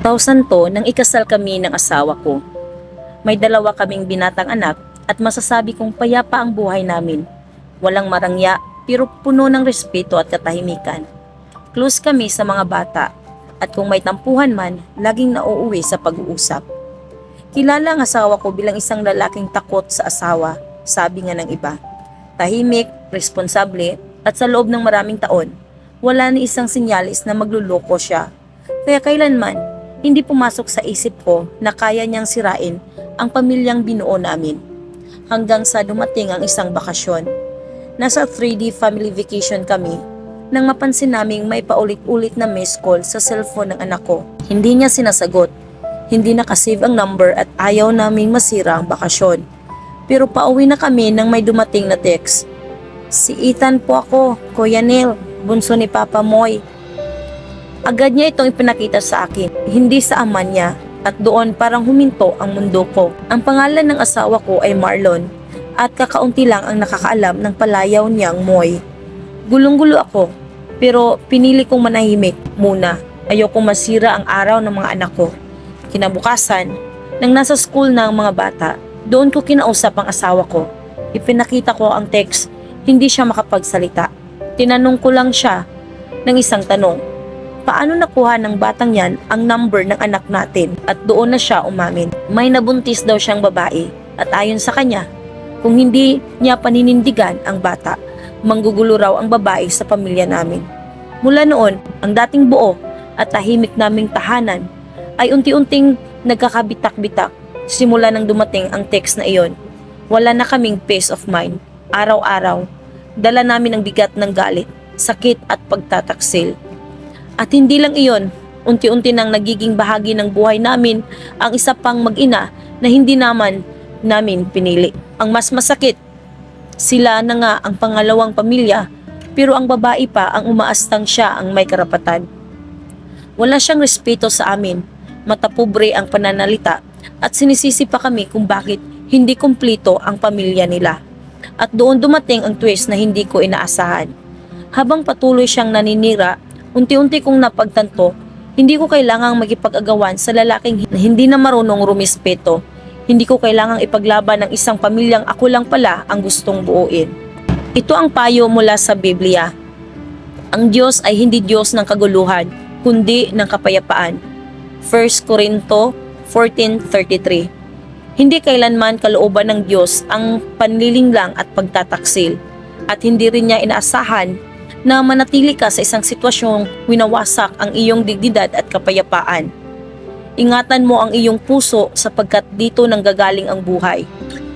2002 nang ikasal kami ng asawa ko. May dalawa kaming binatang anak at masasabi kong payapa ang buhay namin. Walang marangya pero puno ng respeto at katahimikan. Close kami sa mga bata at kung may tampuhan man, laging nauuwi sa pag-uusap. Kilala ang asawa ko bilang isang lalaking takot sa asawa, sabi nga ng iba. Tahimik, responsable at sa loob ng maraming taon, wala ni isang sinyalis na magluloko siya. Kaya kailanman, hindi pumasok sa isip ko na kaya niyang sirain ang pamilyang binuo namin. Hanggang sa dumating ang isang bakasyon. Nasa 3D family vacation kami nang mapansin naming may paulit-ulit na missed call sa cellphone ng anak ko. Hindi niya sinasagot, hindi nakasave ang number at ayaw naming masira ang bakasyon. Pero pauwi na kami nang may dumating na text. Si Ethan po ako, Kuya Neil, bunso ni Papa Moy. Agad niya itong ipinakita sa akin, hindi sa ama niya, at doon parang huminto ang mundo ko. Ang pangalan ng asawa ko ay Marlon, at kakaunti lang ang nakakaalam ng palayaw niyang Moy. Gulong-gulo ako, pero pinili kong manahimik muna. Ayokong masira ang araw ng mga anak ko. Kinabukasan, nang nasa school na ang mga bata, doon ko kinausap ang asawa ko. Ipinakita ko ang text, hindi siya makapagsalita. Tinanong ko lang siya ng isang tanong. Paano nakuha ng batang yan ang number ng anak natin? At doon na siya umamin. May nabuntis daw siyang babae at ayon sa kanya, kung hindi niya paninindigan ang bata, manggugulo raw ang babae sa pamilya namin. Mula noon, ang dating buo at tahimik naming tahanan ay unti-unting nagkakabitak-bitak simula nang dumating ang text na iyon. Wala na kaming peace of mind. Araw-araw, dala namin ang bigat ng galit, sakit at pagtataksil. At hindi lang iyon, unti-unti nang nagiging bahagi ng buhay namin ang isa pang mag-ina na hindi naman namin pinili. Ang mas masakit, sila na nga ang pangalawang pamilya pero ang babae pa ang umaastang siya ang may karapatan. Wala siyang respeto sa amin, matapobre ang pananalita at sinisisi pa kami kung bakit hindi kumpleto ang pamilya nila. At doon dumating ang twist na hindi ko inaasahan. Habang patuloy siyang naninira, unti-unti kong napagtanto, hindi ko kailangang magipag-agawan sa lalaking hindi na marunong rumispeto. Hindi ko kailangang ipaglaban ng isang pamilyang ako lang pala ang gustong buuin. Ito ang payo mula sa Biblia. Ang Diyos ay hindi Diyos ng kaguluhan, kundi ng kapayapaan. 1 Corinto 14:33. Hindi kailanman kalooban ng Diyos ang panlilinglang at pagtataksil. At hindi rin niya inaasahan na manatili ka sa isang sitwasyong winawasak ang iyong dignidad at kapayapaan. Ingatan mo ang iyong puso sapagkat dito nanggagaling ang buhay.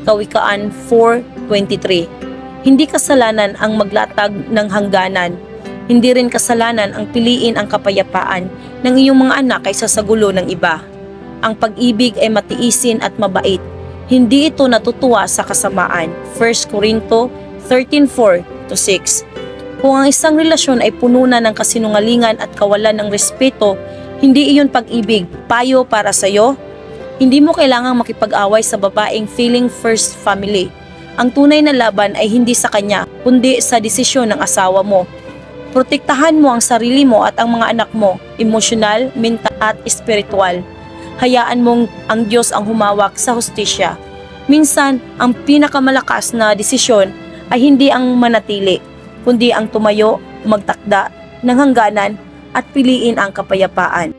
Kawikaan 4:23. Hindi kasalanan ang maglatag ng hangganan. Hindi rin kasalanan ang piliin ang kapayapaan ng iyong mga anak kaysa sa gulo ng iba. Ang pag-ibig ay matiisin at mabait. Hindi ito natutuwa sa kasamaan. 1 Corinto 13:4-6. Kung ang isang relasyon ay puno na ng kasinungalingan at kawalan ng respeto, hindi iyon pag-ibig. Payo para sa iyo, hindi mo kailangang makipag-away sa babaeng feeling first family. Ang tunay na laban ay hindi sa kanya, kundi sa desisyon ng asawa mo. Protektahan mo ang sarili mo at ang mga anak mo, emosyonal, mental at espiritual. Hayaan mong ang Diyos ang humawak sa hustisya. Minsan, ang pinakamalakas na desisyon ay hindi ang manatili, kundi ang tumayo, magtakda ng hangganan at piliin ang kapayapaan.